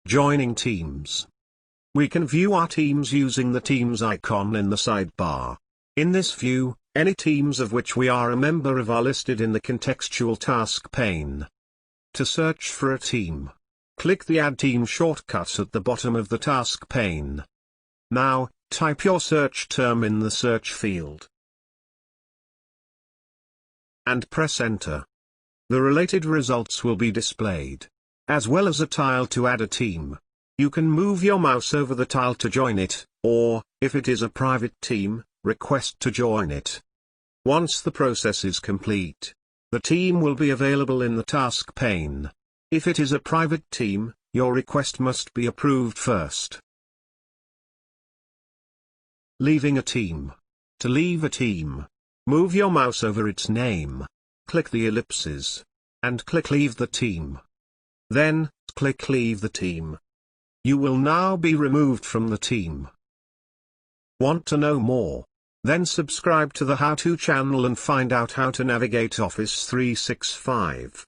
Joining teams. We can view our teams using the Teams icon in the sidebar. In this view, any teams of which we are a member of are listed in the contextual task pane. To search for a team, click the Add Team shortcut at the bottom of the task pane. Now, type your search term in the search field and press Enter. The related results will be displayed, as well as a tile to add a team. You can move your mouse over the tile to join it, or, if it is a private team, request to join it. Once the process is complete, the team will be available in the task pane. If it is a private team, your request must be approved first. Leaving a team. To leave a team, move your mouse over its name, click the ellipses, and click Leave the team. Then, click Leave the team. You will now be removed from the team. Want to know more? Then subscribe to the How To channel and find out how to navigate Office 365.